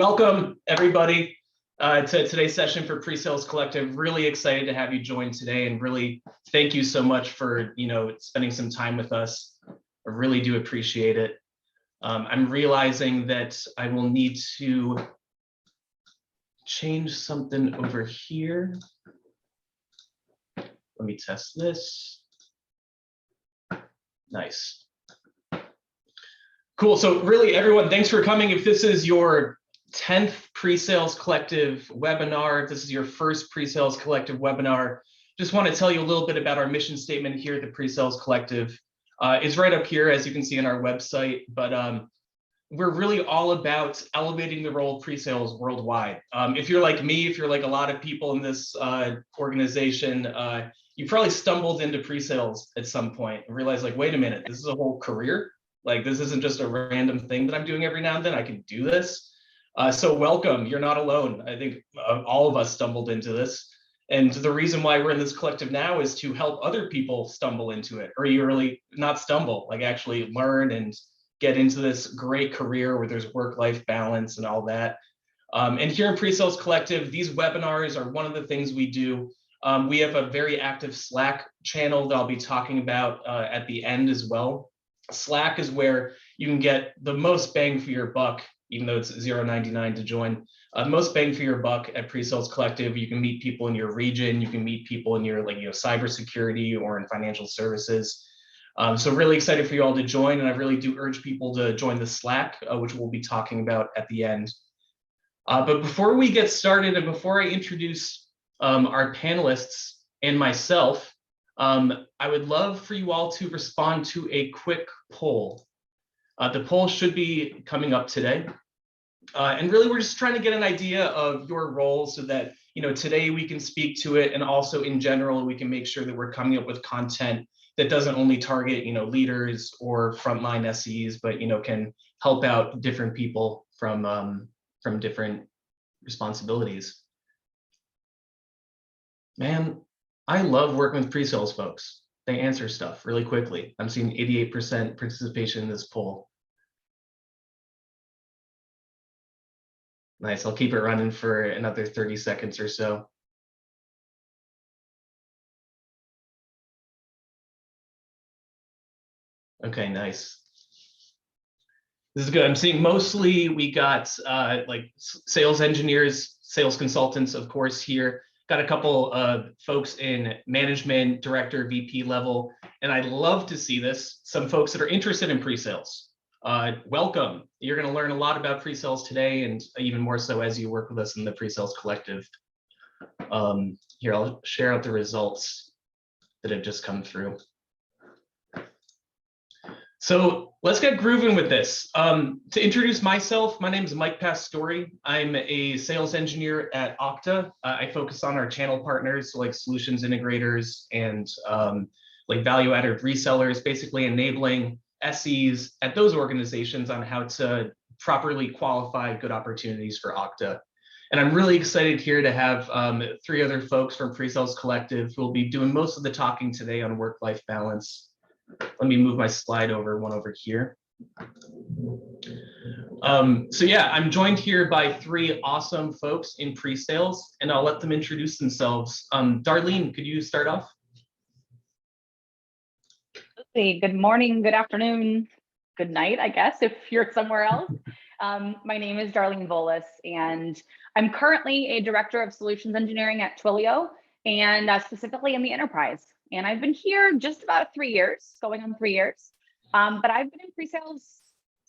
welcome everybody to today's session for PreSales Collective. Really excited to have you join today, and really thank you so much for spending some time with us. I really do appreciate it. I'm realizing that I will need to change something over here. Let me test this. Nice. Cool. So really, everyone, thanks for coming. If this is your 10th PreSales Collective webinar, if this is your first PreSales Collective webinar, just want to tell you a little bit about our mission statement here at the PreSales Collective. It's right up here, as you can see on our website, but we're really all about elevating the role of pre-sales worldwide. If you're like me, if you're like a lot of people in this organization, you probably stumbled into pre-sales at some point and realized, like, wait a minute, this is a whole career. Like, this isn't just a random thing that I'm doing every now and then. I can do this. So welcome. You're not alone. I think all of us stumbled into this. And the reason why we're in this collective now is to help other people stumble into it, or you really not stumble, like actually learn and get into this great career where there's work-life balance and all that. And here in PreSales Collective, these webinars are one of the things we do. We have a very active Slack channel that I'll be talking about at the end as well. Slack is where you can get the most bang for your buck, even though it's $0.99 to join. Most bang for your buck at PreSales Collective. You can meet people in your region. You can meet people in your cybersecurity or in financial services. So really excited for you all to join, and I really do urge people to join the Slack, which we'll be talking about at the end. But before we get started, and before I introduce our panelists and myself, I would love for you all to respond to a quick poll. The poll should be coming up today. And really, we're just trying to get an idea of your role so that, today we can speak to it, and also in general, we can make sure that we're coming up with content that doesn't only target, leaders or frontline SEs, but, can help out different people from different responsibilities. Man, I love working with pre-sales folks. They answer stuff really quickly. I'm seeing 88% participation in this poll. Nice, I'll keep it running for another 30 seconds or so. Okay, nice. This is good. I'm seeing mostly we got like sales engineers, sales consultants, of course, here. Got a couple of folks in management, director, VP level, and I'd love to see this. Some folks that are interested in pre-sales. Welcome. You're going to learn a lot about pre-sales today, and even more so as you work with us in the PreSales Collective. Here, I'll share out the results that have just come through. So let's get grooving with this. To introduce myself, my name is Mike Pastore. I'm a sales engineer at Okta. I focus on our channel partners, so like solutions integrators and like value-added resellers, basically enabling SEs at those organizations on how to properly qualify good opportunities for Okta. And I'm really excited here to have 3 other folks from PreSales Collective who will be doing most of the talking today on work-life balance. Let me move my slide one over here. So yeah, I'm joined here by 3 awesome folks in pre-sales, and I'll let them introduce themselves. Darlene, could you start off? Hey, good morning, good afternoon, good night, I guess, if you're somewhere else. My name is Darlene Volas, and I'm currently a director of solutions engineering at Twilio, and specifically in the enterprise. And I've been here just about 3 years, going on 3 years. But I've been in pre-sales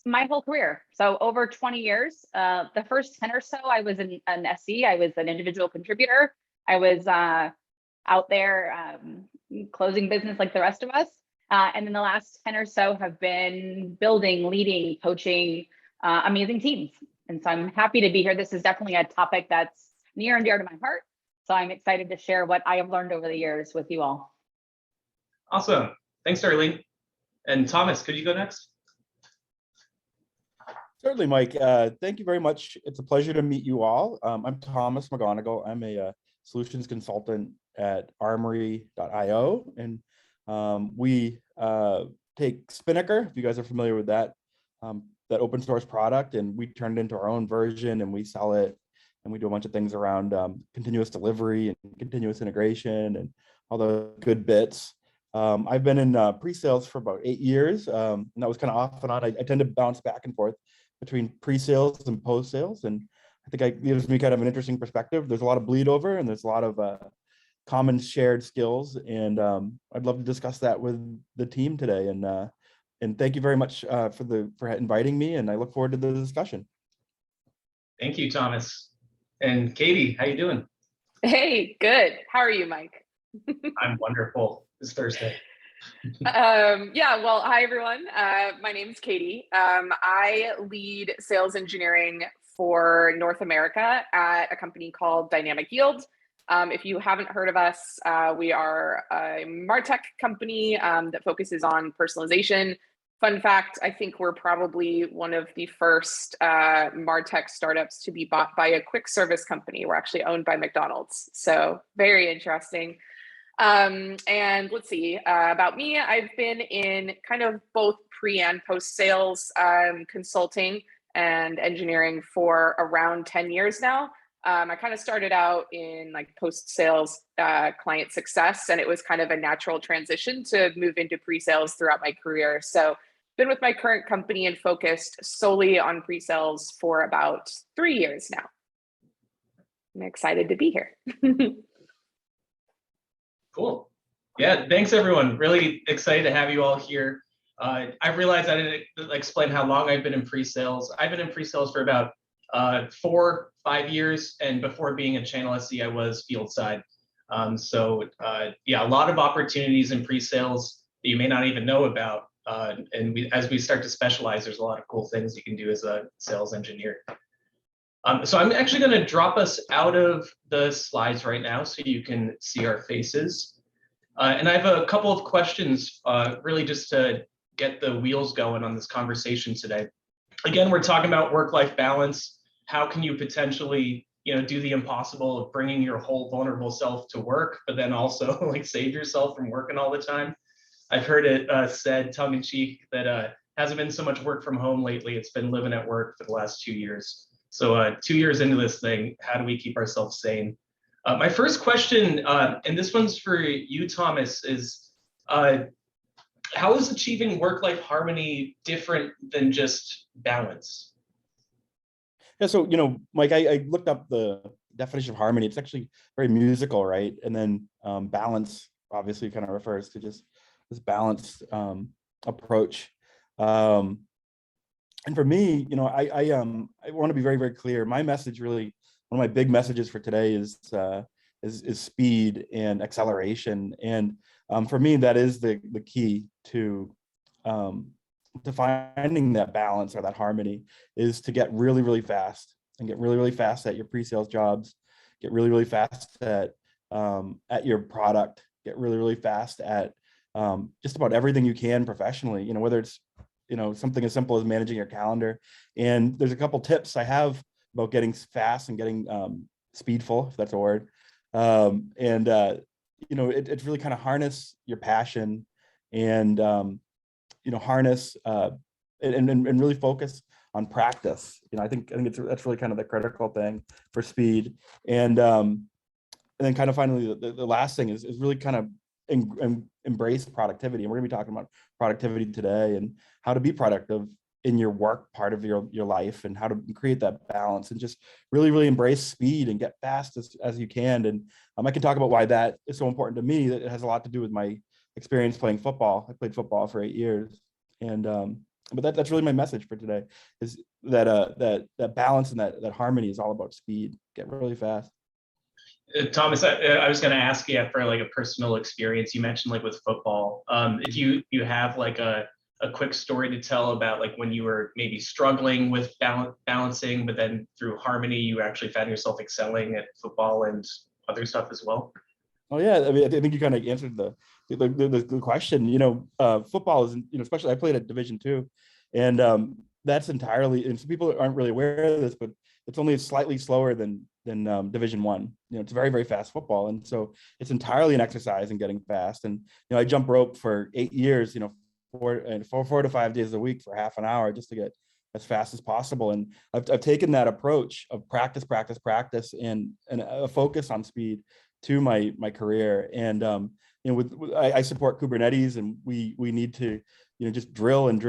my whole career. So over 20 years, the first 10 or so, I was an SE. I was an individual contributor. I was out there closing business like the rest of us. And then the last 10 or so have been building, leading, coaching amazing teams. And so I'm happy to be here. This is definitely a topic that's near and dear to my heart. So I'm excited to share what I have learned over the years with you all. Awesome. Thanks, Darlene. And Thomas, could you go next? Certainly, Mike. Thank you very much. It's a pleasure to meet you all. I'm Thomas McGonigal. I'm a solutions consultant at Armory.io, and we take Spinnaker, if you guys are familiar with that that open source product, and we turned it into our own version, and we sell it, and we do a bunch of things around continuous delivery and continuous integration and all the good bits. I've been in pre-sales for about 8 years, and that was kind of off and on. I tend to bounce back and forth between pre-sales and post-sales, and I think it gives me kind of an interesting perspective. There's a lot of bleed over, and there's a lot of common shared skills, and I'd love to discuss that with the team today. And thank you very much for inviting me, and I look forward to the discussion. Thank you, Thomas. And Katie, how you doing? Hey, good. How are you, Mike? I'm wonderful. It's Thursday. Yeah, well, hi, everyone. My name is Katie. I lead sales engineering for North America at a company called Dynamic Yield. If you haven't heard of us, we are a MarTech company that focuses on personalization. Fun fact, I think we're probably one of the first MarTech startups to be bought by a quick service company. We're actually owned by McDonald's. So very interesting. And let's see, about me, I've been in kind of both pre and post sales consulting and engineering for around 10 years now. I kind of started out in like post-sales client success, and it was kind of a natural transition to move into pre-sales throughout my career. So been with my current company and focused solely on pre-sales for about 3 years now. I'm excited to be here. Cool. Yeah, thanks everyone. Really excited to have you all here. I realized I didn't explain how long I've been in pre-sales. I've been in pre-sales for about 4-5 years, and before being a channel SE, I was field side. Yeah, a lot of opportunities in pre-sales that you may not even know about. As we start to specialize, there's a lot of cool things you can do as a sales engineer. So I'm actually going to drop us out of the slides right now so you can see our faces. And I have a couple of questions, really just to get the wheels going on this conversation today. Again, we're talking about work-life balance. How can you potentially, do the impossible of bringing your whole vulnerable self to work, but then also like save yourself from working all the time? I've heard it said tongue in cheek that hasn't been so much work from home lately. It's been living at work for the last 2 years. So 2 years into this thing, how do we keep ourselves sane? My first question, and this one's for you, Thomas, is how is achieving work-life harmony different than just balance? Yeah, so, Mike, I looked up the definition of harmony. It's actually very musical, right? And then balance obviously kind of refers to just this balanced approach. And for me, I want to be very, very clear. My message, really, one of my big messages for today is speed and acceleration. And for me, that is the key to finding that balance or that harmony, is to get really, really fast and get really, really fast at your pre-sales jobs, get really, really fast at your product, get really, really fast at just about everything you can professionally, whether it's, something as simple as managing your calendar. And there's a couple tips I have about getting fast and getting speedful, if that's a word. It's really kind of harness your passion and, harness and really focus on practice. I think that's really kind of the critical thing for speed. And then kind of finally, the last thing is really kind of embrace productivity. And we're gonna be talking about productivity today and how to be productive in your work part of your life, and how to create that balance, and just really, really embrace speed and get fast as you can. And I can talk about why that is so important to me. That it has a lot to do with my experience playing football. I played football for 8 years. And but that's really my message for today, is that balance and that harmony is all about speed. Get really fast. Thomas, I was going to ask you for like a personal experience. You mentioned like with football. If you have like a quick story to tell about like when you were maybe struggling with balancing, but then through harmony, you actually found yourself excelling at football and other stuff as well. Oh yeah, I mean, I think you kind of answered the question. Football is, especially I played at Division II, and that's entirely. And some people aren't really aware of this, but it's only slightly slower than Division I. It's very, very fast football, and so it's entirely an exercise in getting fast. And I jump rope for 8 years. 4 to 5 days a week for half an hour just to get as fast as possible. And I've taken that approach of practice, and a focus on speed to my career. And I support Kubernetes, and we need to just drill and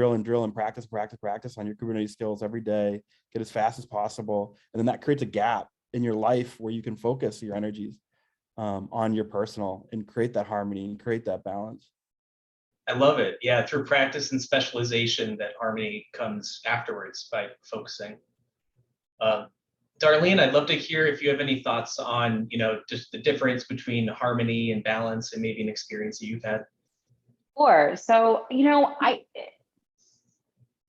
practice on your Kubernetes skills every day, get as fast as possible, and then that creates a gap in your life where you can focus your energies on your personal and create that harmony and create that balance. I love it. Yeah, through practice and specialization, that harmony comes afterwards by focusing. Darlene, I'd love to hear if you have any thoughts on, just the difference between harmony and balance, and maybe an experience that you've had. Sure. So,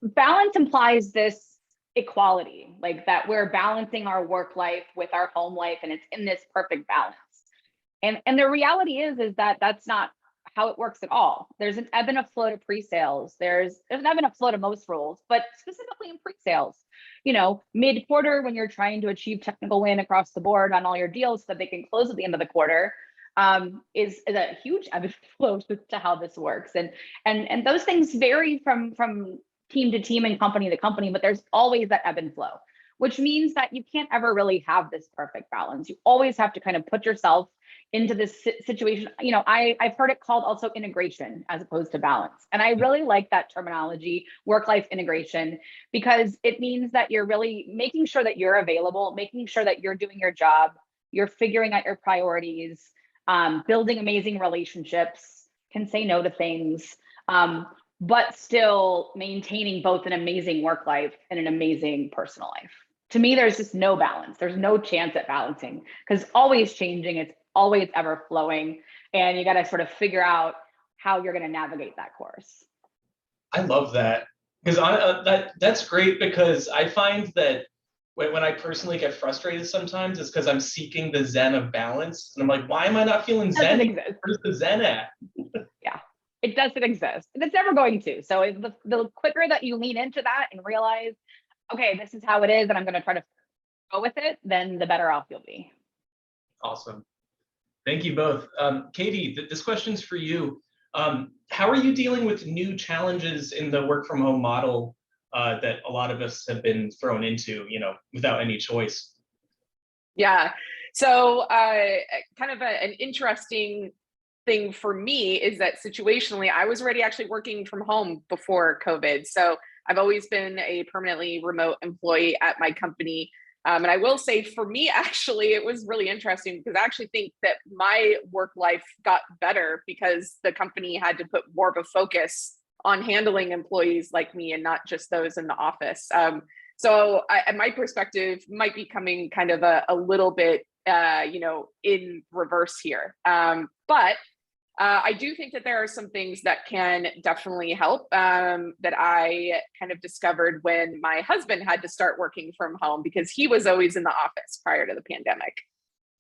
balance implies this equality, like that we're balancing our work life with our home life, and it's in this perfect balance. And the reality is that that's not how it works at all. There's an ebb and a flow to pre-sales. There's an ebb and a flow to most roles, but specifically in pre-sales, mid-quarter, when you're trying to achieve technical win across the board on all your deals so that they can close at the end of the quarter, is a huge ebb and flow to how this works. And those things vary from team to team and company to company, but there's always that ebb and flow, which means that you can't ever really have this perfect balance. You always have to kind of put yourself into this situation. I've heard it called also integration as opposed to balance. And I really like that terminology, work-life integration, because it means that you're really making sure that you're available, making sure that you're doing your job, you're figuring out your priorities, building amazing relationships, can say no to things, but still maintaining both an amazing work life and an amazing personal life. To me, there's just no balance. There's no chance at balancing, because it's always changing. It's always ever flowing. And you got to sort of figure out how you're going to navigate that course. I love that, because that's great, because I find that when I personally get frustrated sometimes, it's because I'm seeking the Zen of balance. And I'm like, why am I not feeling Zen? Where's the Zen at? Yeah, it doesn't exist. And it's never going to. So the quicker that you lean into that and realize, okay, this is how it is, and I'm going to try to go with it, then the better off you'll be. Awesome. Thank you both. Katie, this question's for you. How are you dealing with new challenges in the work from home model that a lot of us have been thrown into, without any choice? Yeah. So kind of an interesting thing for me is that situationally, I was already actually working from home before COVID. So I've always been a permanently remote employee at my company. And I will say, for me, actually, it was really interesting, because I actually think that my work life got better because the company had to put more of a focus on handling employees like me and not just those in the office. So my perspective might be coming kind of a little bit, in reverse here. But I do think that there are some things that can definitely help, that I kind of discovered when my husband had to start working from home, because he was always in the office prior to the pandemic.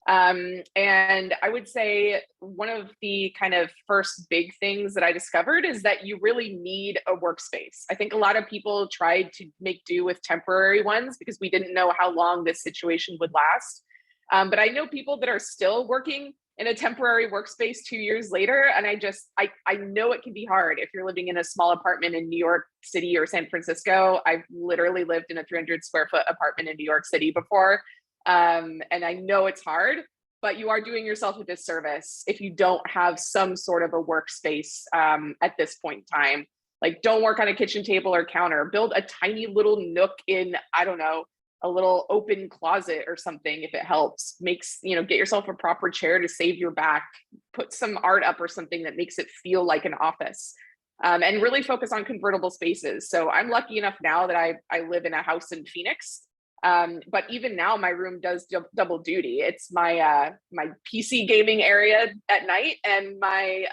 And I would say one of the kind of first big things that I discovered is that you really need a workspace. I think a lot of people tried to make do with temporary ones because we didn't know how long this situation would last. But I know people that are still working in a temporary workspace 2 years later. And I know it can be hard if you're living in a small apartment in New York City or San Francisco. I've literally lived in a 300 square foot apartment in New York City before. And I know it's hard, but you are doing yourself a disservice if you don't have some sort of a workspace at this point in time. Like, don't work on a kitchen table or counter. Build a tiny little nook in, I don't know, a little open closet or something if it helps. Get yourself a proper chair to save your back. Put some art up or something that makes it feel like an office. And really focus on convertible spaces. So I'm lucky enough now that I live in a house in Phoenix. But even now my room does double duty. It's my PC gaming area at night and my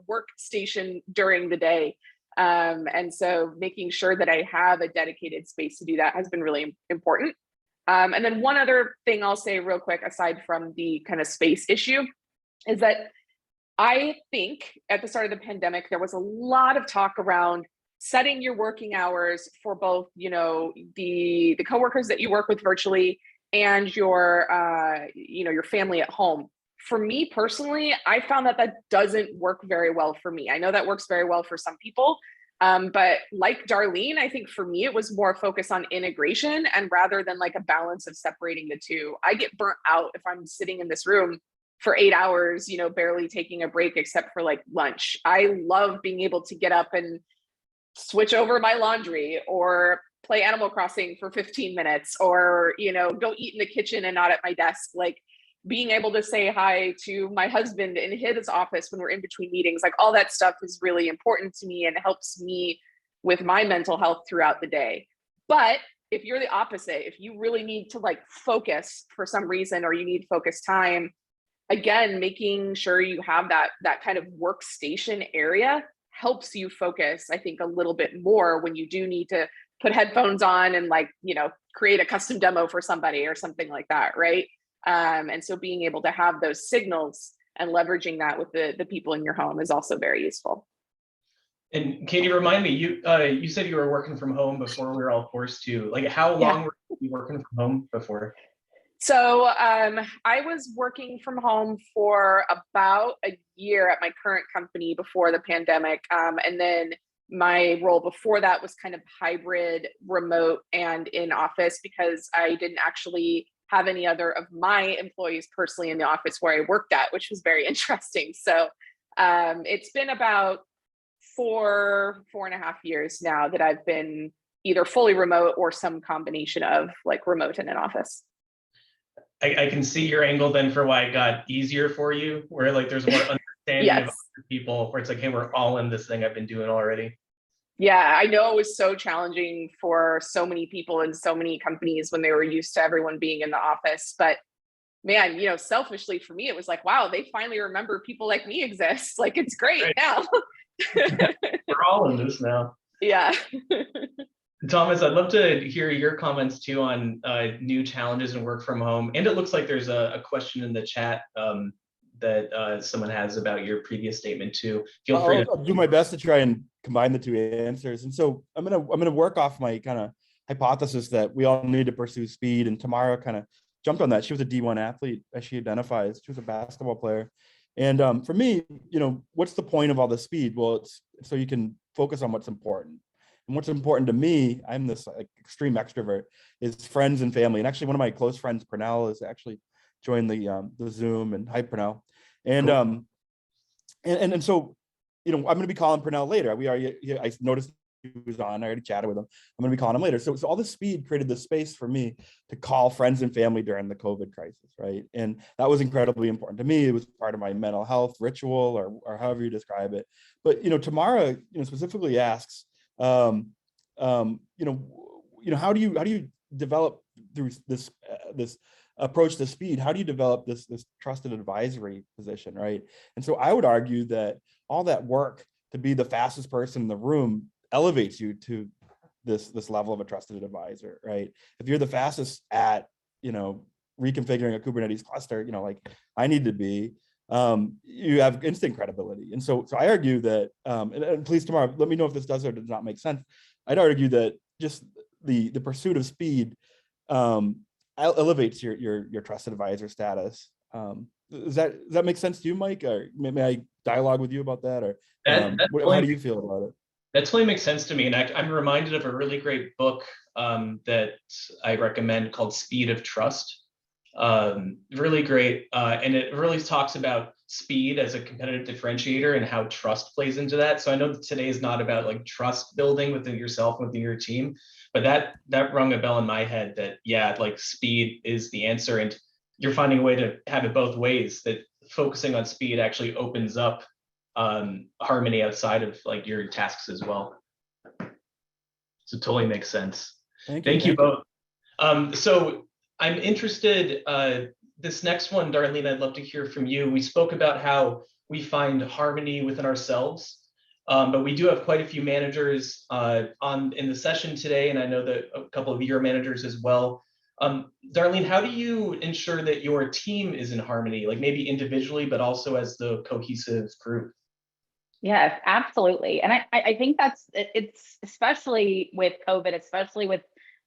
workstation during the day. And so making sure that I have a dedicated space to do that has been really important. And then one other thing I'll say real quick, aside from the kind of space issue, is that I think at the start of the pandemic, there was a lot of talk around setting your working hours for both, the coworkers that you work with virtually and your family at home. For me personally, I found that doesn't work very well for me. I know that works very well for some people, But like Darlene, I think for me, it was more focused on integration and rather than like a balance of separating the two. I get burnt out if I'm sitting in this room for 8 hours, barely taking a break except for like lunch. I love being able to get up and switch over my laundry or play Animal Crossing for 15 minutes or, go eat in the kitchen and not at my desk. Like being able to say hi to my husband in his office when we're in between meetings, like all that stuff is really important to me and helps me with my mental health throughout the day. But if you're the opposite, if you really need to like focus for some reason or you need focus time, again, making sure you have that kind of workstation area helps you focus, I think, a little bit more when you do need to put headphones on and like, create a custom demo for somebody or something like that, right? And so being able to have those signals and leveraging that with the people in your home is also very useful. And Katie, remind me, you said you were working from home before we were all forced to. Like, how long were you working from home before? So I was working from home for about a year at my current company before the pandemic. And then my role before that was kind of hybrid, remote, and in office because I didn't actually have any other of my employees personally in the office where I worked at, which was very interesting. So it's been about 4.5 years now that I've been either fully remote or some combination of like remote and in office. I can see your angle then for why it got easier for you, where like there's more understanding Yes. of other people, where it's like, hey, we're all in this thing I've been doing already. Yeah, I know it was so challenging for so many people in so many companies when they were used to everyone being in the office. But man, selfishly for me, it was like, wow, they finally remember people like me exist. Like, it's great Right. now. We're all in this now. Yeah. Thomas, I'd love to hear your comments too on new challenges and work from home. And it looks like there's a question in the chat that someone has about your previous statement too. Feel free to. I'll do my best to try and combine the two answers. And so I'm gonna work off my kind of hypothesis that we all need to pursue speed. And Tamara kind of jumped on that. She was a D1 athlete, as she identifies. She was a basketball player. And for me, what's the point of all the speed? Well, it's so you can focus on what's important. And what's important to me, I'm this like extreme extrovert, is friends and family. And actually, one of my close friends, Pernell, has actually joined the Zoom. And hi, Pernell. And Cool. and so, I'm going to be calling Pernell later. I noticed he was on. I already chatted with him. I'm going to be calling him later. So all this speed created the space for me to call friends and family during the COVID crisis, right? And that was incredibly important to me. It was part of my mental health ritual, or however you describe it. But Tamara, specifically asks, how do you develop through this approach to speed? How do you develop this trusted advisory position, right? And so I would argue that all that work to be the fastest person in the room elevates you to this level of a trusted advisor, right? If you're the fastest at reconfiguring a Kubernetes cluster, like I need to be, you have instant credibility. And so I argue that, and please tomorrow, let me know if this does or does not make sense. I'd argue that just the pursuit of speed elevates your trusted advisor status. Does that make sense to you, Mike? Or may I dialogue with you about that? Or how do you feel about it? That totally makes sense to me. And I'm reminded of a really great book that I recommend called Speed of Trust. Really great. And it really talks about speed as a competitive differentiator and how trust plays into that. So I know that today is not about like trust building within yourself, within your team, but that rung a bell in my head that, yeah, like speed is the answer. And you're finding a way to have it both ways, that focusing on speed actually opens up harmony outside of like your tasks as well. So it totally makes sense. Thank you both. So I'm interested, this next one, Darlene, I'd love to hear from you. We spoke about how we find harmony within ourselves, but we do have quite a few managers in the session today, and I know that a couple of your managers as well. Darlene, how do you ensure that your team is in harmony, like maybe individually, but also as the cohesive group? Yes, absolutely. And I think it's especially with COVID, especially with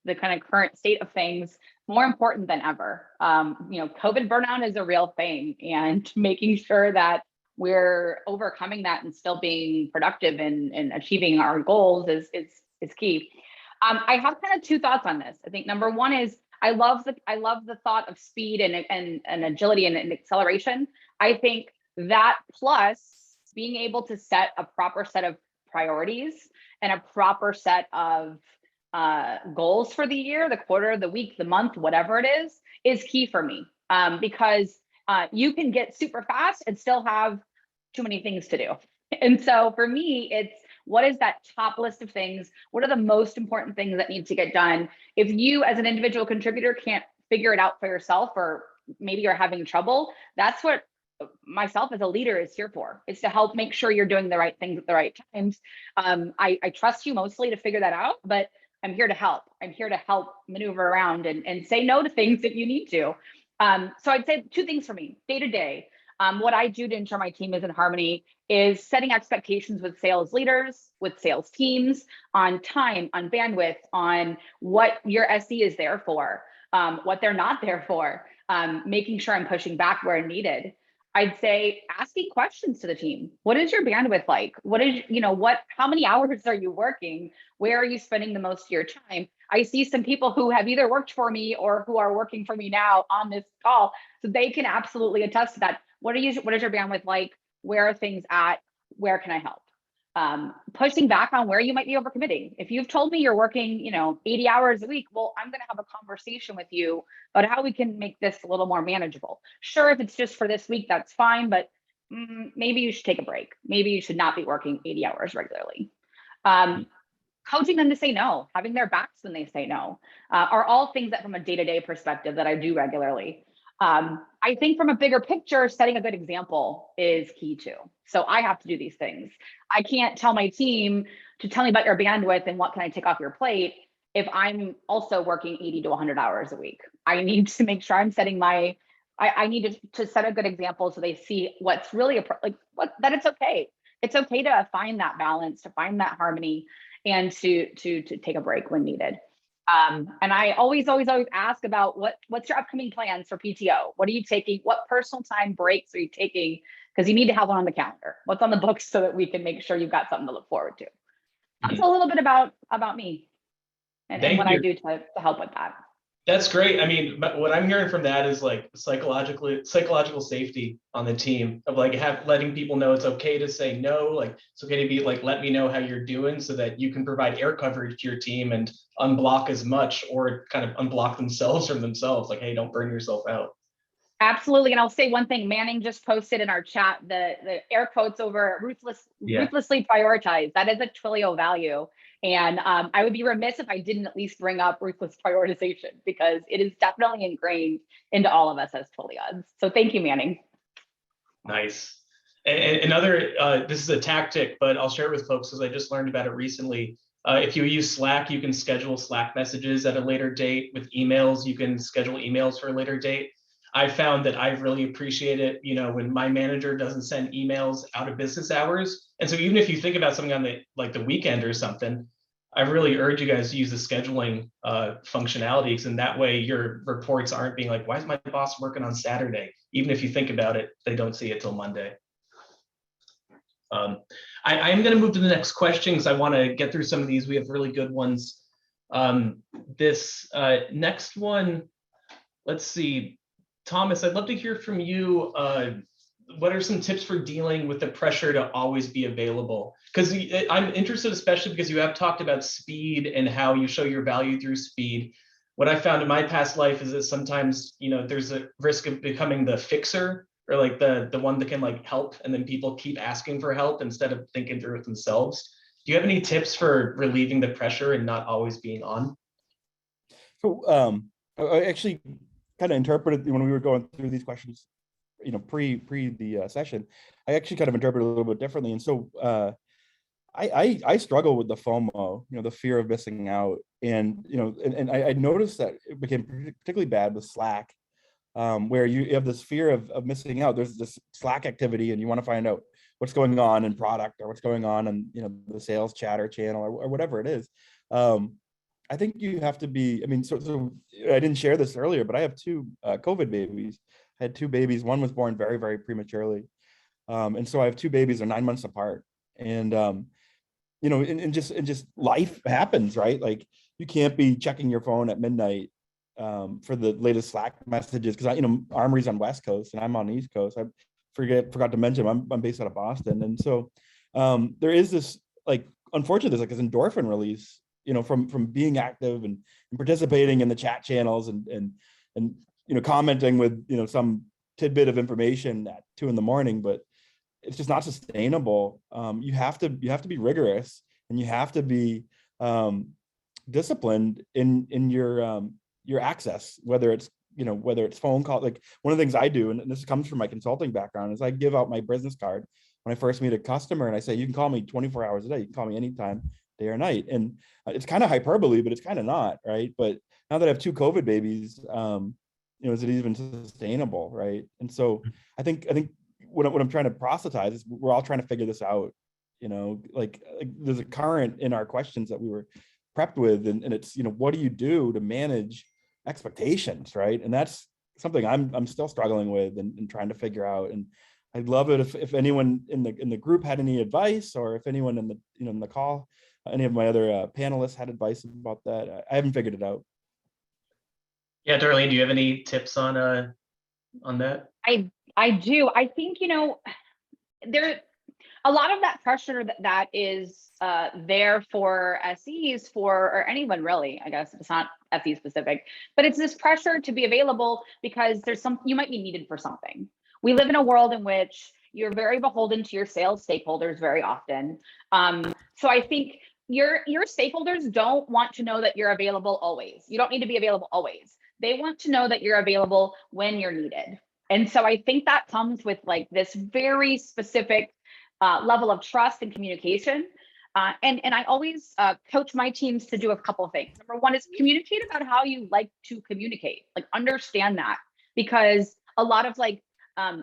the kind of current state of things, more important than ever. COVID burnout is a real thing, and making sure that we're overcoming that and still being productive and achieving our goals is key. I have kind of two thoughts on this. I think number one is I love the thought of speed and agility and acceleration. I think that plus being able to set a proper set of priorities and a proper set of goals for the year, the quarter, the week, the month, whatever it is key for me. Because you can get super fast and still have too many things to do. And so for me, it's what is that top list of things? What are the most important things that need to get done? If you as an individual contributor can't figure it out for yourself, or maybe you're having trouble, that's what myself as a leader is here for, is to help make sure you're doing the right things at the right times. I trust you mostly to figure that out, but I'm here to help. I'm here to help maneuver around and say no to things if you need to. So I'd say two things for me, day to day. What I do to ensure my team is in harmony is setting expectations with sales leaders, with sales teams on time, on bandwidth, on what your SE is there for, what they're not there for, making sure I'm pushing back where needed. I'd say asking questions to the team. What is your bandwidth like? What is, how many hours are you working? Where are you spending the most of your time? I see some people who have either worked for me or who are working for me now on this call, so they can absolutely attest to that. What is your bandwidth like? Where are things at? Where can I help? Pushing back on where you might be overcommitting. If you've told me you're working, 80 hours a week, well, I'm going to have a conversation with you about how we can make this a little more manageable. Sure, if it's just for this week, that's fine, but maybe you should take a break. Maybe you should not be working 80 hours regularly. Coaching them to say no, having their backs when they say no, are all things that from a day-to-day perspective that I do regularly. I think from a bigger picture, setting a good example is key too. So I have to do these things. I can't tell my team to tell me about your bandwidth and what can I take off your plate if I'm also working 80 to 100 hours a week. I need to make sure I'm setting I need to set a good example so they see what's really that it's okay. It's okay to find that balance, to find that harmony, and to take a break when needed. And I always ask about what's your upcoming plans for PTO? What are you taking? What personal time breaks are you taking? Because you need to have one on the calendar. What's on the books so that we can make sure you've got something to look forward to. That's a little bit about me and what I do to help with that. That's great. I mean, but what I'm hearing from that is like psychological safety on the team of like letting people know it's okay to say no, like it's okay to be like, let me know how you're doing so that you can provide air coverage to your team and unblock as much or kind of unblock themselves from themselves. Like, hey, don't burn yourself out. Absolutely. And I'll say one thing, Manning just posted in our chat, the air quotes over ruthlessly prioritize. That is a Twilio value. And I would be remiss if I didn't at least bring up ruthless prioritization, because it is definitely ingrained into all of us as Twilions. So thank you, Manning. Nice. And another, this is a tactic, but I'll share it with folks because I just learned about it recently. If you use Slack, you can schedule Slack messages at a later date. With emails, you can schedule emails for a later date. I found that I really appreciate it, when my manager doesn't send emails out of business hours. And so even if you think about something on the weekend or something, I really urge you guys to use the scheduling functionalities, and that way your reports aren't being like, why is my boss working on Saturday? Even if you think about it, they don't see it till Monday. I am going to move to the next question because I want to get through some of these. We have really good ones. This next one, let's see. Thomas, I'd love to hear from you. What are some tips for dealing with the pressure to always be available? Because I'm interested, especially because you have talked about speed and how you show your value through speed. What I found in my past life is that sometimes, there's a risk of becoming the fixer, or like the one that can like help, and then people keep asking for help instead of thinking through it themselves. Do you have any tips for relieving the pressure and not always being on? So I actually kind of interpreted when we were going through these questions, pre the session, I actually kind of interpreted a little bit differently. And so I struggle with the FOMO, the fear of missing out. And, and I noticed that it became particularly bad with Slack, where you have this fear of missing out. There's this Slack activity and you want to find out what's going on in product or what's going on in, the sales chatter channel or whatever it is. I think you have to be, so I didn't share this earlier, but I have two COVID babies. I had two babies. One was born very, very prematurely. And so I have two babies, they're 9 months apart. And, you know, and just life happens, right? Like you can't be checking your phone at midnight for the latest Slack messages. Cause Armory's on West Coast and I'm on the East Coast. I forgot to mention, I'm based out of Boston. And so there is this, like, unfortunately, there's like this endorphin release, from being active and participating in the chat channels and commenting with, some tidbit of information at 2 a.m, but it's just not sustainable. You have to be rigorous, and you have to be disciplined in your access, whether it's phone call. Like one of the things I do, and this comes from my consulting background, is I give out my business card when I first meet a customer, and I say, you can call me 24 hours a day. You can call me anytime, day or night. And it's kind of hyperbole, but it's kind of not, right? But now that I have 2 COVID babies, is it even sustainable, right? And so I think what I'm trying to proselytize is we're all trying to figure this out. Like there's a current in our questions that we were prepped with, and it's, what do you do to manage expectations, right? And that's something I'm still struggling with and trying to figure out. And I'd love it if anyone in the group had any advice, or if anyone in the in the call, any of my other panelists had advice about that. I haven't figured it out. Yeah, Darlene, do you have any tips on that? I do. I think, there a lot of that pressure that is there for SEs, or anyone really, I guess it's not SE specific, but it's this pressure to be available because you might be needed for something. We live in a world in which you're very beholden to your sales stakeholders very often. So I think your stakeholders don't want to know that you're available always. You don't need to be available always. They want to know that you're available when you're needed. And so I think that comes with like this very specific level of trust and communication. And I always coach my teams to do a couple of things. Number one is communicate about how you like to communicate, like understand that, because a lot of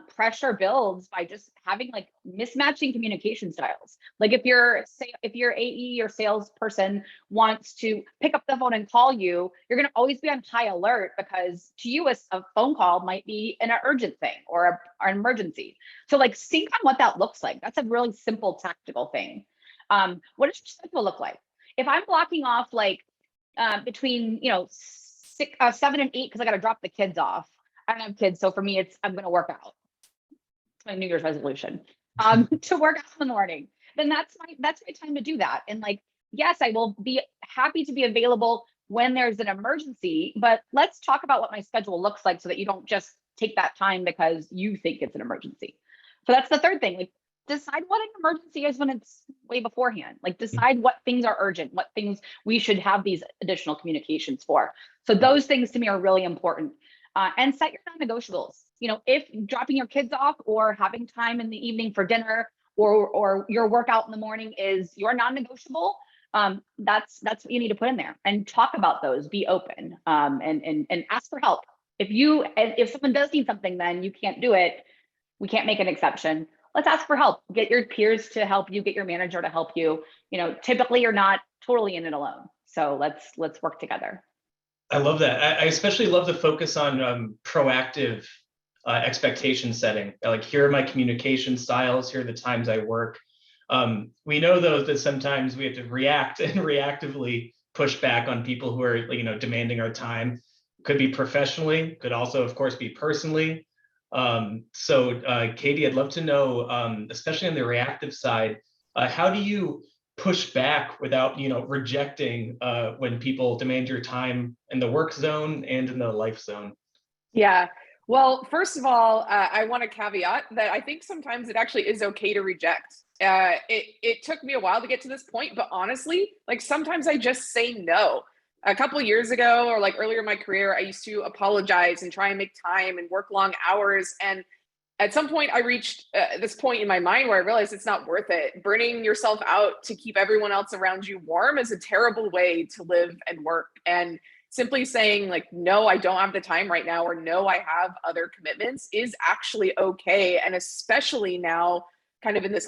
pressure builds by just having like mismatching communication styles. Like if your AE or salesperson wants to pick up the phone and call you, you're going to always be on high alert, because to you a phone call might be an urgent thing or an emergency. So like sync on what that looks like. That's a really simple tactical thing. What does your schedule look like? If I'm blocking off between 7 and 8 because I got to drop the kids off. I don't have kids, so for me, I'm going to work out. It's my New Year's resolution to work out in the morning. Then that's my time to do that. And yes, I will be happy to be available when there's an emergency, but let's talk about what my schedule looks like so that you don't just take that time because you think it's an emergency. So that's the third thing. Decide what an emergency is when it's way beforehand. Decide what things are urgent, what things we should have these additional communications for. So those things to me are really important. And set your non-negotiables. If dropping your kids off or having time in the evening for dinner or your workout in the morning is your non-negotiable, that's what you need to put in there and talk about those. Be open and ask for help. If someone does need something, then you can't do it. We can't make an exception. Let's ask for help. Get your peers to help you. Get your manager to help you. Typically you're not totally in it alone. So let's work together. I love that. I especially love the focus on proactive expectation setting. Like, here are my communication styles. Here are the times I work. We know, though, that sometimes we have to react and reactively push back on people who are, demanding our time. Could be professionally, could also, of course, be personally. So, Katie, I'd love to know, especially on the reactive side, how do you push back without rejecting when people demand your time in the work zone and in the life zone? Yeah. Well, first of all, I want to caveat that I think sometimes it actually is okay to reject. It took me a while to get to this point, but honestly, sometimes I just say no. A couple of years ago, or earlier in my career, I used to apologize and try and make time and work long hours. And at some point I reached this point in my mind where I realized it's not worth it. Burning yourself out to keep everyone else around you warm is a terrible way to live and work. And simply saying no, I don't have the time right now, or no, I have other commitments, is actually okay. And especially now, kind of in this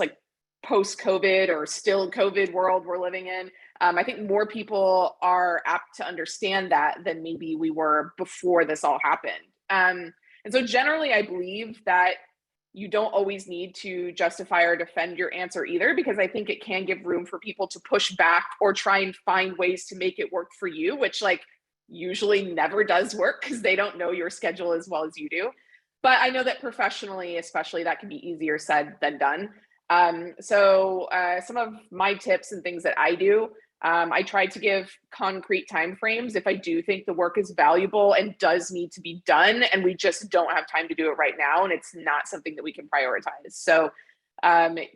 post-COVID or still COVID world we're living in, I think more people are apt to understand that than maybe we were before this all happened. And so generally, I believe that you don't always need to justify or defend your answer either, because I think it can give room for people to push back or try and find ways to make it work for you, which like usually never does work because they don't know your schedule as well as you do. But I know that professionally, especially, that can be easier said than done. So some of my tips and things that I do, I try to give concrete timeframes if I do think the work is valuable and does need to be done, and we just don't have time to do it right now, and it's not something that we can prioritize. So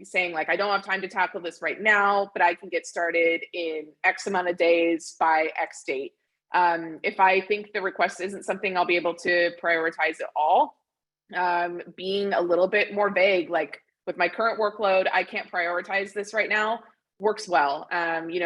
saying like, I don't have time to tackle this right now, but I can get started in X amount of days by X date. If I think the request isn't something I'll be able to prioritize at all, being a little bit more vague, like with my current workload, I can't prioritize this right now, works well.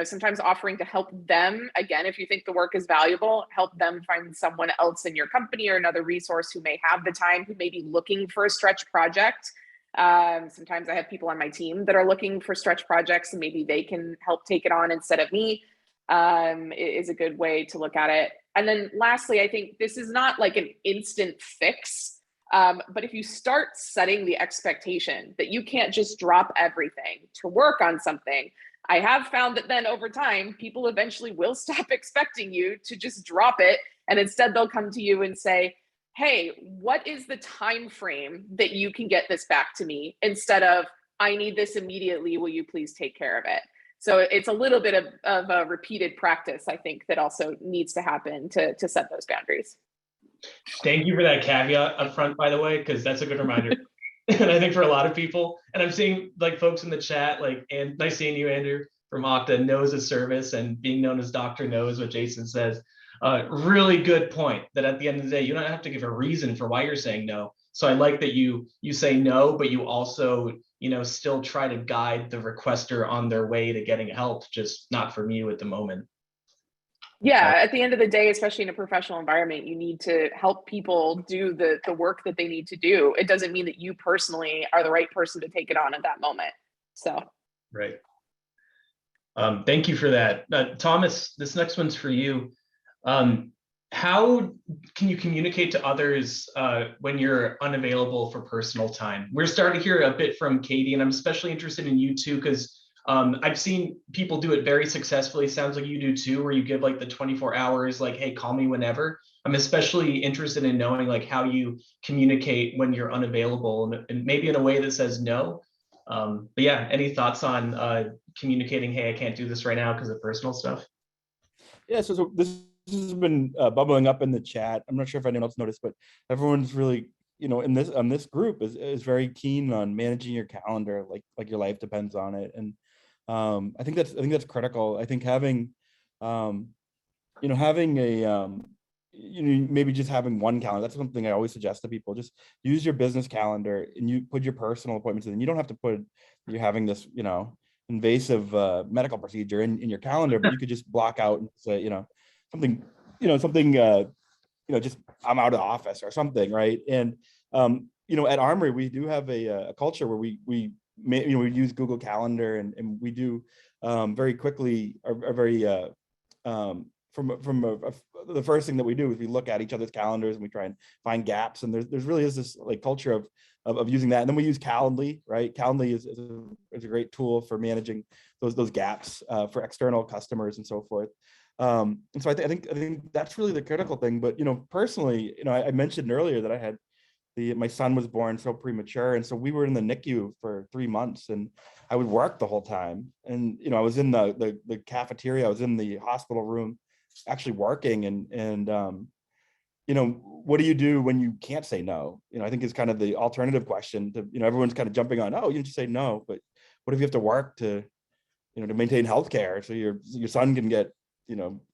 Sometimes offering to help them, again, if you think the work is valuable, help them find someone else in your company or another resource who may have the time, who may be looking for a stretch project. Sometimes I have people on my team that are looking for stretch projects and maybe they can help take it on instead of me. Is a good way to look at it. And then lastly, I think this is not like an instant fix. But if you start setting the expectation that you can't just drop everything to work on something, I have found that then over time, people eventually will stop expecting you to just drop it. And instead they'll come to you and say, hey, what is the time frame that you can get this back to me? Instead of, I need this immediately, will you please take care of it? So it's a little bit of a repeated practice, I think, that also needs to happen to set those boundaries. Thank you for that caveat up front, by the way, because that's a good reminder. And I think for a lot of people, and I'm seeing like folks in the chat, like, and nice seeing you, Andrew, from Okta, knows his service and being known as Dr. Knows what Jason says. Really good point that at the end of the day, you don't have to give a reason for why you're saying no. So I like that you say no, but you also, still try to guide the requester on their way to getting help, just not from you at the moment. Yeah, at the end of the day, especially in a professional environment, you need to help people do the work that they need to do. It doesn't mean that you personally are the right person to take it on at that moment. So, right. Thank you for that. Thomas, this next one's for you. How can you communicate to others when you're unavailable for personal time? We're starting to hear a bit from Katie, and I'm especially interested in you too, because I've seen people do it very successfully. Sounds like you do too, where you give like the 24 hours, like, hey, call me whenever. I'm especially interested in knowing like how you communicate when you're unavailable and maybe in a way that says no. But yeah, any thoughts on communicating, hey, I can't do this right now because of personal stuff? Yeah, so this has been bubbling up in the chat. I'm not sure if anyone else noticed, but everyone's really, in this group is very keen on managing your calendar, like your life depends on it. And I think that's critical. I think having having a maybe just having one calendar, that's something I always suggest to people. Just use your business calendar and you put your personal appointments in. You don't have to put you're having this invasive medical procedure in your calendar, but you could just block out and say something just I'm out of the office or something, right? And at Armory we do have a culture where we use Google Calendar and we do very quickly are very the first thing that we do is we look at each other's calendars and we try and find gaps, and there's really is this like culture of using that. And then we use Calendly, right? Calendly is a great tool for managing those gaps for external customers and so forth. And so I think that's really the critical thing. But personally, I mentioned earlier that I had my son was born so premature, and so we were in the NICU for 3 months, and I would work the whole time. And I was in the cafeteria, I was in the hospital room, actually working. And what do you do when you can't say no? I think is kind of the alternative question. To everyone's kind of jumping on, oh, you just say no, but what if you have to work to to maintain healthcare so your son can get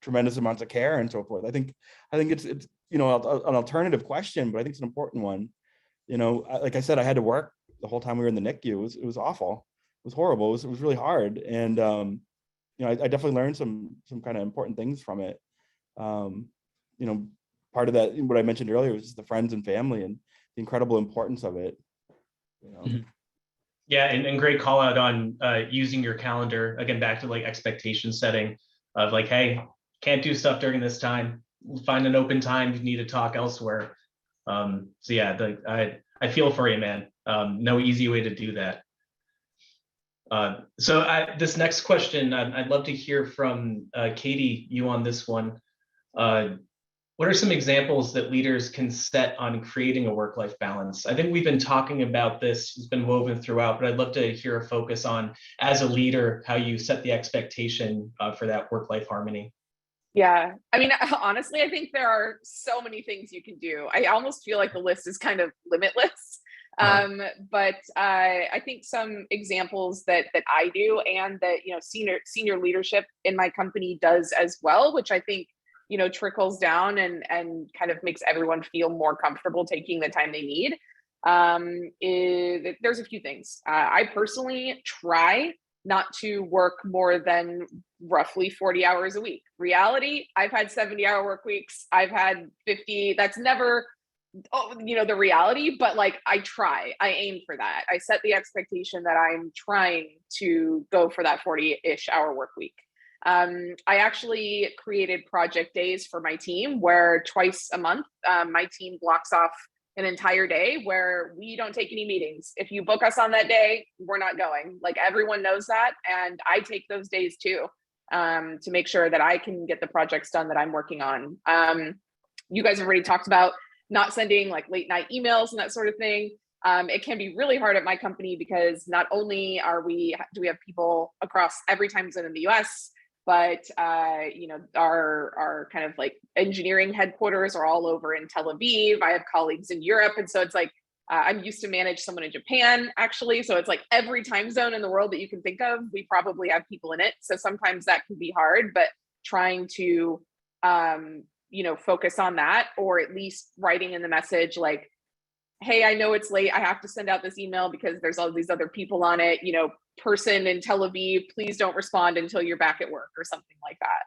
tremendous amounts of care and so forth? I think it's an alternative question, but I think it's an important one. Like I said, I had to work the whole time we were in the NICU. It was awful. It was horrible. It was really hard. And I definitely learned some kind of important things from it. Part of that, what I mentioned earlier, was just the friends and family and the incredible importance of it. Yeah, and great call out on using your calendar, again, back to like expectation setting of like, hey, can't do stuff during this time, find an open time if you need to talk elsewhere. So yeah, I feel for you, man. No easy way to do that. This next question, I'd love to hear from Katie, you on this one. What are some examples that leaders can set on creating a work-life balance? I think we've been talking about this, it's been woven throughout, but I'd love to hear a focus on, as a leader, how you set the expectation for that work-life harmony. Yeah, I mean, honestly, I think there are so many things you can do. I almost feel like the list is kind of limitless. But I think some examples that I do, and that senior leadership in my company does as well, which I think trickles down and kind of makes everyone feel more comfortable taking the time they need. There's a few things. I personally try not to work more than roughly 40 hours a week. Reality, I've had 70-hour work weeks. I've had 50. That's never the reality, but like I aim for that. I set the expectation that I'm trying to go for that 40-ish hour work week. I actually created project days for my team where twice a month, my team blocks off an entire day where we don't take any meetings. If you book us on that day, we're not going. Like, everyone knows that. And I take those days too, to make sure that I can get the projects done that I'm working on. You guys have already talked about not sending like late night emails and that sort of thing. It can be really hard at my company because not only do we have people across every time zone in the US, but our kind of like engineering headquarters are all over in Tel Aviv. I have colleagues in Europe, and so it's like I'm used to manage someone in Japan, actually. So it's like every time zone in the world that you can think of, we probably have people in it. So sometimes that can be hard, but trying to focus on that, or at least writing in the message like, hey, I know it's late. I have to send out this email because there's all these other people on it. Person in Tel Aviv, please don't respond until you're back at work, or something like that.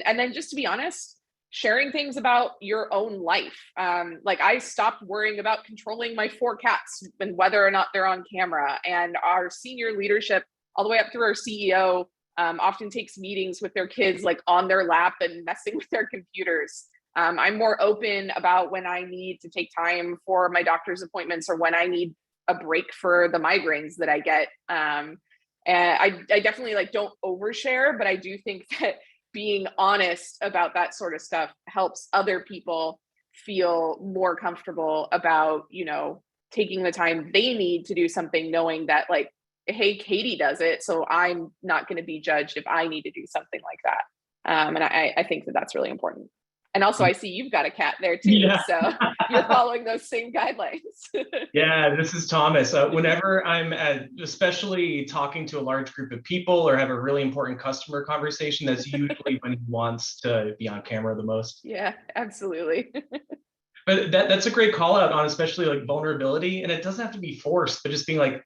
And then, just to be honest, sharing things about your own life. Like, I stopped worrying about controlling my 4 cats and whether or not they're on camera. And our senior leadership, all the way up through our CEO, often takes meetings with their kids like on their lap and messing with their computers. I'm more open about when I need to take time for my doctor's appointments, or when I need a break for the migraines that I get. And I definitely don't overshare, but I do think that being honest about that sort of stuff helps other people feel more comfortable about, taking the time they need to do something, knowing that like, hey, Katie does it, so I'm not going to be judged if I need to do something like that. And I think that that's really important. And also, I see you've got a cat there too, yeah. So you're following those same guidelines. Yeah, this is Thomas. Whenever I'm especially talking to a large group of people or have a really important customer conversation, that's usually when he wants to be on camera the most. Yeah, absolutely. But that's a great call out on especially like vulnerability, and it doesn't have to be forced, but just being like,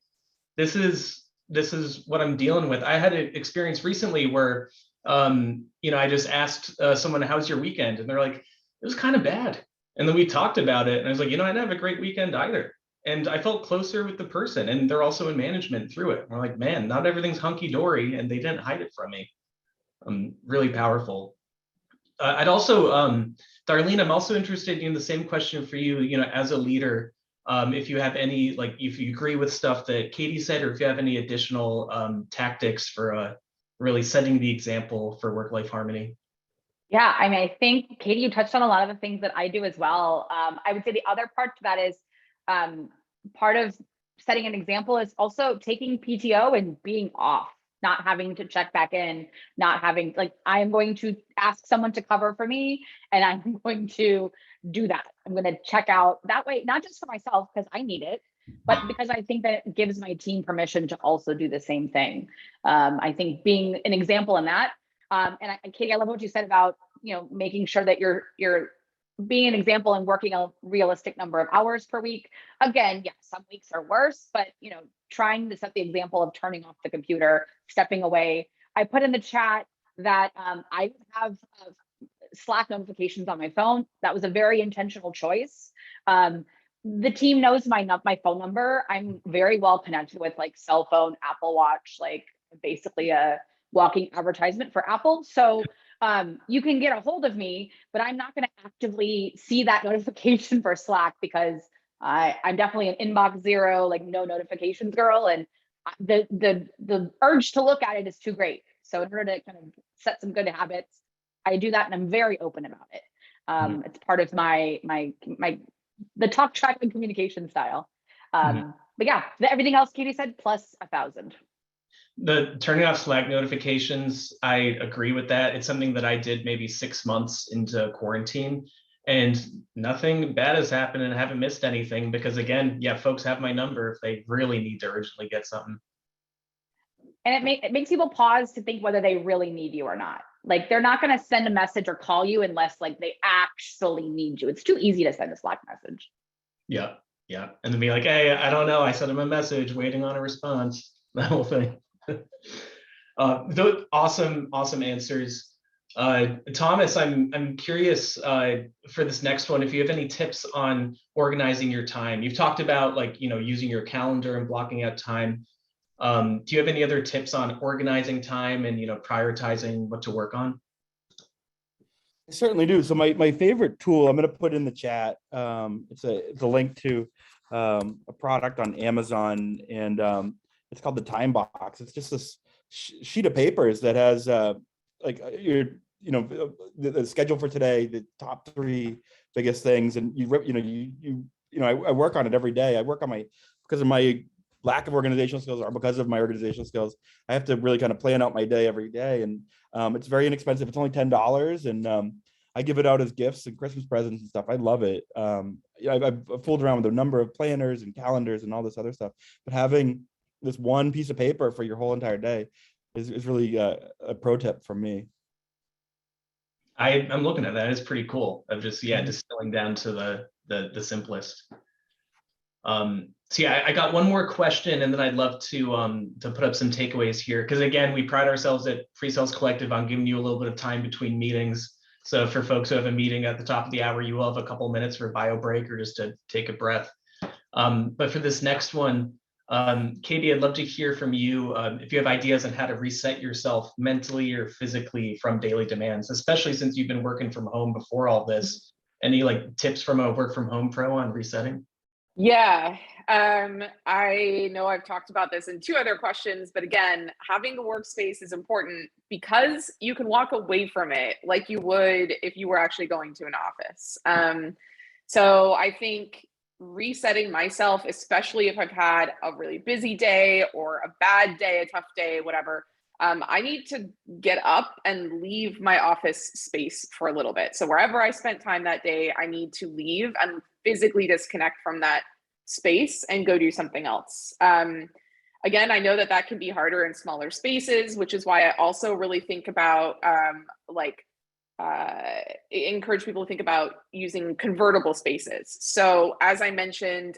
this is what I'm dealing with. I had an experience recently where I just asked someone, how's your weekend? And they're like, it was kind of bad. And then we talked about it, and I was like, I didn't have a great weekend either. And I felt closer with the person, and they're also in management through it. And we're like, man, not everything's hunky-dory, and they didn't hide it from me. Really powerful. I'd also, Darlene, I'm also interested in the same question for you, as a leader, if you have any, like, if you agree with stuff that Katie said, or if you have any additional tactics for really setting the example for work-life harmony. Yeah, I mean, I think, Katie, you touched on a lot of the things that I do as well. I would say the other part to that is part of setting an example is also taking PTO and being off, not having to check back in, not having, like, I'm going to ask someone to cover for me, and I'm going to do that. I'm going to check out that way, not just for myself because I need it, but because I think that it gives my team permission to also do the same thing. I think being an example in that, and Katie, I love what you said about, making sure that you're being an example and working a realistic number of hours per week. Again, yeah, some weeks are worse, but trying to set the example of turning off the computer, stepping away. I put in the chat that I have Slack notifications on my phone. That was a very intentional choice. The team knows my phone number. I'm very well connected with like cell phone, Apple Watch, like basically a walking advertisement for Apple. So you can get a hold of me, but I'm not going to actively see that notification for Slack because I'm definitely an inbox zero, like no notifications girl, and the urge to look at it is too great. So in order to kind of set some good habits, I do that, and I'm very open about it. It's part of the talk track and communication style. But yeah, everything else Katie said plus 1,000. The turning off Slack notifications, I agree with that. It's something that I did maybe 6 months into quarantine, and nothing bad has happened, and I haven't missed anything because, again, yeah, folks have my number if they really need to urgently get something. And it makes people pause to think whether they really need you or not. Like, they're not going to send a message or call you unless like they actually need you. It's too easy to send a Slack message. Yeah, yeah, and then be like, hey, I don't know, I sent him a message waiting on a response. That whole thing. Those awesome answers. Thomas, I'm curious for this next one, if you have any tips on organizing your time. You've talked about, like, using your calendar and blocking out time. Do you have any other tips on organizing time and prioritizing what to work on? I certainly do. So my favorite tool, I'm going to put in the chat. It's a link to a product on Amazon, and it's called the Time Box. It's just this sheet of papers that has like your the schedule for today, the top 3 biggest things, and I work on it every day. I work on because of my lack of organizational skills, or because of my organizational skills, I have to really kind of plan out my day every day. And it's very inexpensive. It's only $10, and I give it out as gifts and Christmas presents and stuff. I love it. I've fooled around with a number of planners and calendars and all this other stuff, but having this one piece of paper for your whole entire day is really a pro tip from me. I'm looking at that. It's pretty cool. Of just distilling down to the simplest. So yeah, I got one more question, and then I'd love to put up some takeaways here, because again, we pride ourselves at PreSales Collective on giving you a little bit of time between meetings. So for folks who have a meeting at the top of the hour, you will have a couple minutes for a bio break or just to take a breath. But for this next one, Katie, I'd love to hear from you if you have ideas on how to reset yourself mentally or physically from daily demands, especially since you've been working from home before all this. Any tips from a work from home pro on resetting? Yeah, I know I've talked about this in 2 other questions, but again, having a workspace is important because you can walk away from it like you would if you were actually going to an office. So I think resetting myself, especially if I've had a really busy day or a bad day, a tough day, whatever, I need to get up and leave my office space for a little bit. So wherever I spent time that day, I need to leave and physically disconnect from that space and go do something else. Again, I know that can be harder in smaller spaces, which is why I also really think about encourage people to think about using convertible spaces. So as I mentioned,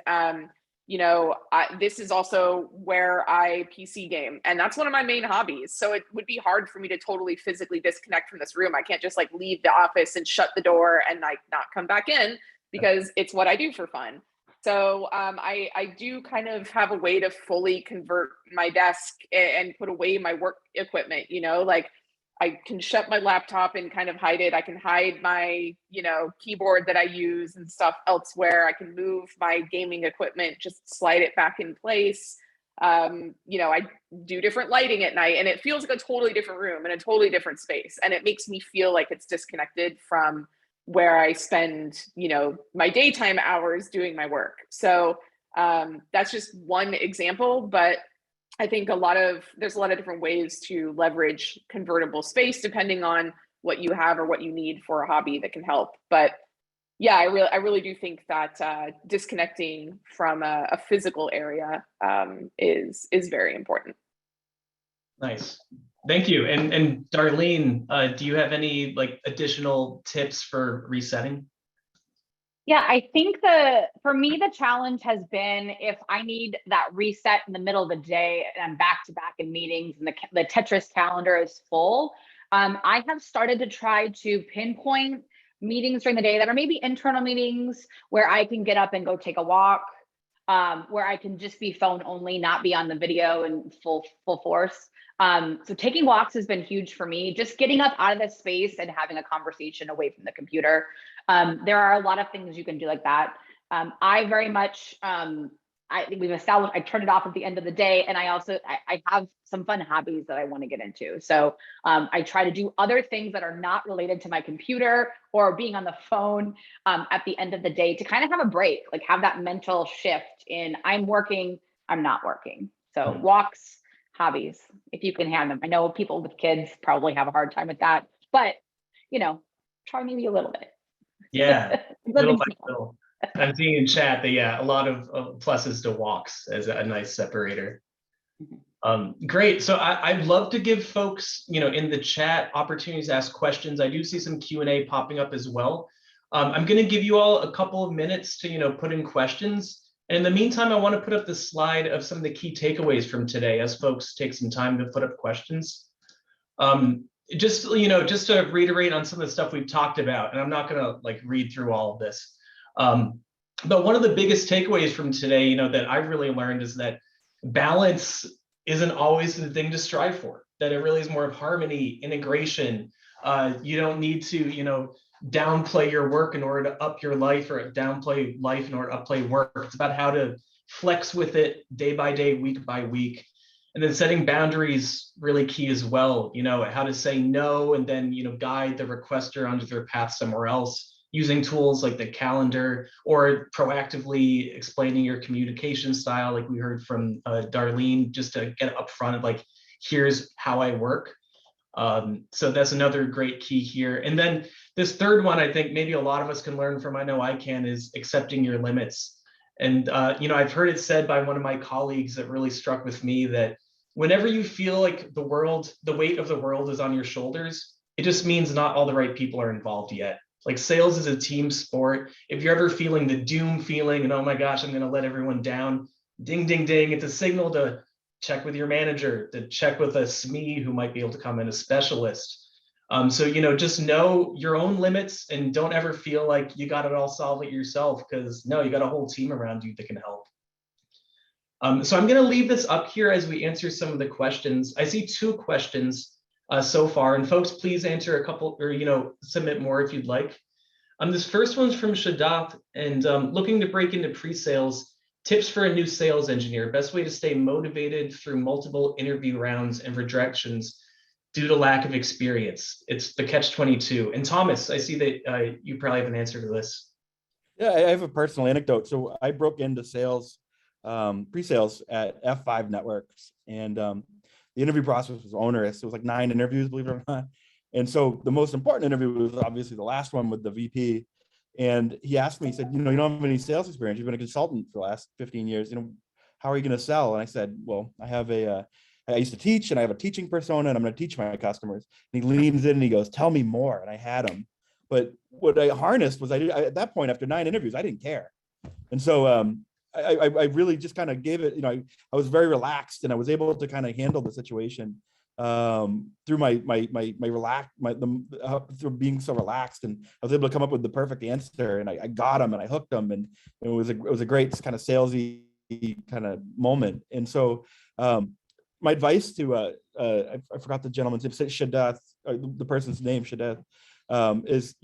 this is also where I PC game, and that's one of my main hobbies. So it would be hard for me to totally physically disconnect from this room. I can't just leave the office and shut the door and not come back in, because it's what I do for fun. So I do kind of have a way to fully convert my desk and put away my work equipment, I can shut my laptop and kind of hide it. I can hide my, keyboard that I use and stuff elsewhere. I can move my gaming equipment, just slide it back in place. I do different lighting at night, and it feels like a totally different room and a totally different space. And it makes me feel like it's disconnected from where I spend, my daytime hours doing my work. So that's just one example, but I think there's a lot of different ways to leverage convertible space depending on what you have or what you need for a hobby that can help. But yeah, I really do think that disconnecting from a physical area is very important. Nice. Thank you. And Darlene, do you have any additional tips for resetting? Yeah, I think for me, the challenge has been if I need that reset in the middle of the day and I'm back to back in meetings and the Tetris calendar is full, I have started to try to pinpoint meetings during the day that are maybe internal meetings where I can get up and go take a walk, where I can just be phone only, not be on the video in full force. So taking walks has been huge for me, just getting up out of the space and having a conversation away from the computer. There are a lot of things you can do like that. I very much, we've established, I turn it off at the end of the day. And I also, I have some fun hobbies that I want to get into. So I try to do other things that are not related to my computer or being on the phone at the end of the day to kind of have a break, like have that mental shift in I'm working, I'm not working. So walks, hobbies, if you can have them. I know people with kids probably have a hard time with that, but you know, try maybe a little bit. Yeah, little Living by small. little. I'm seeing in chat that, yeah, a lot of pluses to walks as a nice separator. Great. So I'd love to give folks, in the chat opportunities to ask questions. I do see some Q&A popping up as well. I'm going to give you all a couple of minutes to, put in questions. And in the meantime, I want to put up the slide of some of the key takeaways from today as folks take some time to put up questions. Just to reiterate on some of the stuff we've talked about, and I'm not going to read through all of this. But one of the biggest takeaways from today, that I've really learned is that balance isn't always the thing to strive for, that it really is more of harmony, integration. You don't need to, downplay your work in order to up your life, or downplay life in order to upplay work. It's about how to flex with it day by day, week by week. And then setting boundaries, really key as well, how to say no, and then, guide the requester onto their path somewhere else, using tools like the calendar, or proactively explaining your communication style, like we heard from Darlene, just to get upfront of here's how I work. So that's another great key here. And then this third one, I think maybe a lot of us can learn from, I know I can, is accepting your limits. And, I've heard it said by one of my colleagues that really struck with me, that whenever you feel like the weight of the world is on your shoulders, it just means not all the right people are involved yet. Like sales is a team sport. If you're ever feeling the doom feeling and, oh my gosh, I'm going to let everyone down, ding, ding, ding, it's a signal to check with your manager, to check with a SME who might be able to come in, a specialist. So, just know your own limits and don't ever feel like you got it all, solve it yourself, because no, you got a whole team around you that can help. So I'm going to leave this up here as we answer some of the questions. I see 2 questions so far, and folks, please answer a couple, or, submit more if you'd like. This first one's from Shadath, and looking to break into pre-sales, tips for a new sales engineer, best way to stay motivated through multiple interview rounds and rejections due to lack of experience. It's the catch-22. And Thomas, I see that you probably have an answer to this. Yeah, I have a personal anecdote. So I broke into sales, pre-sales at F5 Networks, and the interview process was onerous. It was like 9 interviews, believe it or not. And so the most important interview was obviously the last one with the VP. And he asked me, he said, you don't have any sales experience. You've been a consultant for the last 15 years. How are you going to sell? And I said, well, I used to teach, and I have a teaching persona, and I'm going to teach my customers. And he leans in and he goes, tell me more. And I had him. But what I harnessed was at that point, after 9 interviews, I didn't care. And so I really just kind of gave it, I was very relaxed, and I was able to kind of handle the situation through through being so relaxed, and I was able to come up with the perfect answer, and I got them, and I hooked them, and it was a great kind of salesy kind of moment. And so my advice to I forgot the gentleman's name, Shadath, the person's name, Shadath, is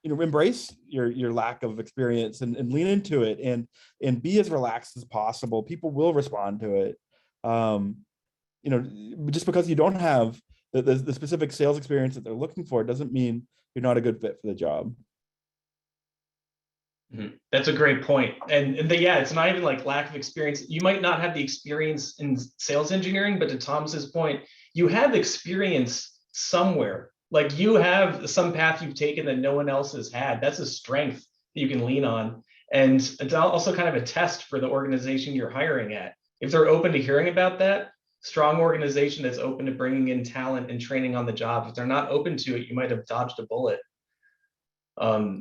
embrace your lack of experience and lean into it, and be as relaxed as possible. People will respond to it. Just because you don't have the specific sales experience that they're looking for doesn't mean you're not a good fit for the job. That's a great point. And yeah, it's not even like lack of experience. You might not have the experience in sales engineering, but to Thomas's point, you have experience somewhere. Like you have some path you've taken that no one else has had. That's a strength that you can lean on. And it's also kind of a test for the organization you're hiring at. If they're open to hearing about that, strong organization that's open to bringing in talent and training on the job. If they're not open to it, you might have dodged a bullet.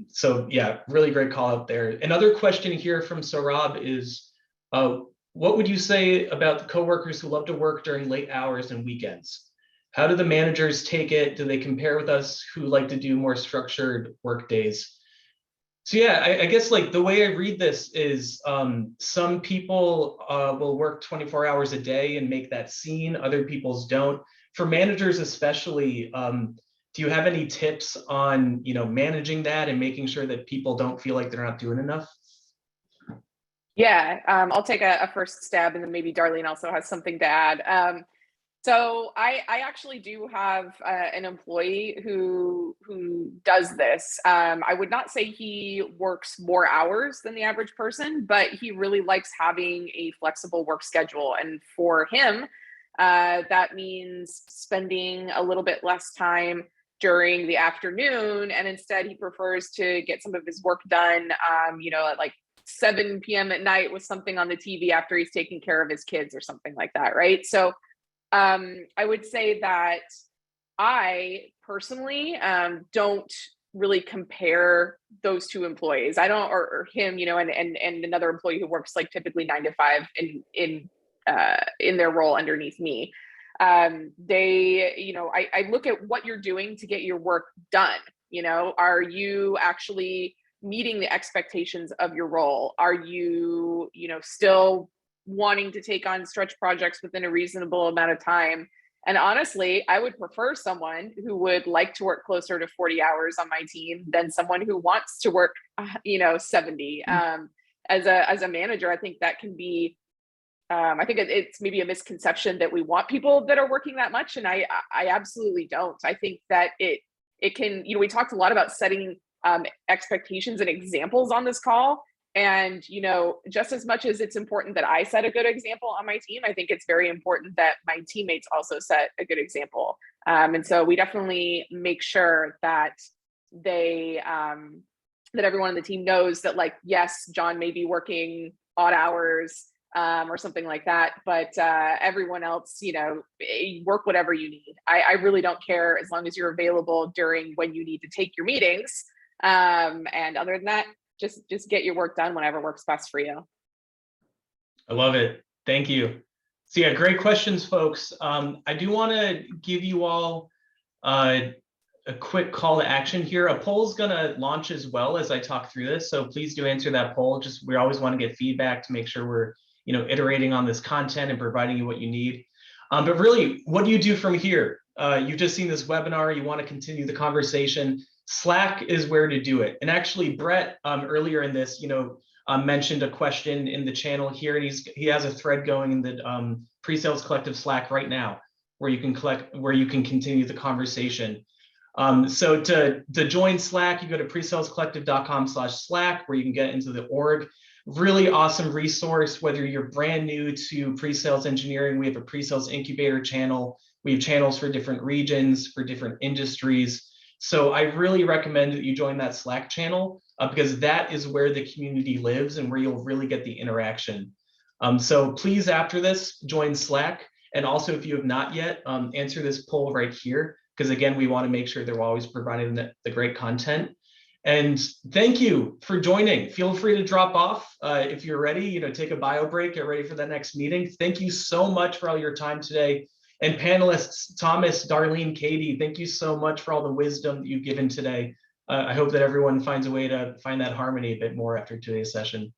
So yeah, really great call out there. Another question here from Saurabh is, what would you say about the coworkers who love to work during late hours and weekends? How do the managers take it? Do they compare with us who like to do more structured work days? So yeah, I guess the way I read this is some people will work 24 hours a day and make that scene. Other people's don't. For managers especially, do you have any tips on managing that and making sure that people don't feel like they're not doing enough? Yeah, I'll take a first stab, and then maybe Darlene also has something to add. So I actually do have an employee who does this. I would not say he works more hours than the average person, but he really likes having a flexible work schedule. And for him, that means spending a little bit less time during the afternoon, and instead he prefers to get some of his work done, at like 7 p.m. at night with something on the TV after he's taking care of his kids or something like that, right? So I would say that I personally don't really compare those two employees. I don't, or him, and another employee who works like typically 9 to 5 in their role underneath me. I look at what you're doing to get your work done. Are you actually meeting the expectations of your role? Are you, still wanting to take on stretch projects within a reasonable amount of time? And honestly, I would prefer someone who would like to work closer to 40 hours on my team than someone who wants to work, 70. As a manager, I think that can be, I think it's maybe a misconception that we want people that are working that much. And I absolutely don't. I think that it can, we talked a lot about setting expectations and examples on this call. And, just as much as it's important that I set a good example on my team, I think it's very important that my teammates also set a good example. And so we definitely make sure that that everyone on the team knows that, like, yes, John may be working odd hours or something like that, but everyone else, work whatever you need. I really don't care as long as you're available during when you need to take your meetings. And other than that, just get your work done whenever works best for you. I love it. Thank you. So yeah, great questions, folks. I do want to give you all a quick call to action here. A poll is going to launch as well as I talk through this. So please do answer that poll. We always want to get feedback to make sure we're, iterating on this content and providing you what you need. But really, what do you do from here? You've just seen this webinar. You want to continue the conversation. Slack is where to do it. And actually, Brett, earlier in this, mentioned a question in the channel here, and he has a thread going in the PreSales Collective Slack right now, where you can continue the conversation. So to join Slack, you go to presalescollective.com/Slack, where you can get into the org. Really awesome resource, whether you're brand new to pre-sales engineering. We have a pre-sales incubator channel. We have channels for different regions, for different industries. So I really recommend that you join that Slack channel because that is where the community lives and where you'll really get the interaction. So please, after this, join Slack. And also, if you have not yet, answer this poll right here, because again, we want to make sure they're always providing the great content. And thank you for joining. Feel free to drop off if you're ready, take a bio break, get ready for the next meeting. Thank you so much for all your time today. And panelists, Thomas, Darlene, Katie, thank you so much for all the wisdom that you've given today. I hope that everyone finds a way to find that harmony a bit more after today's session.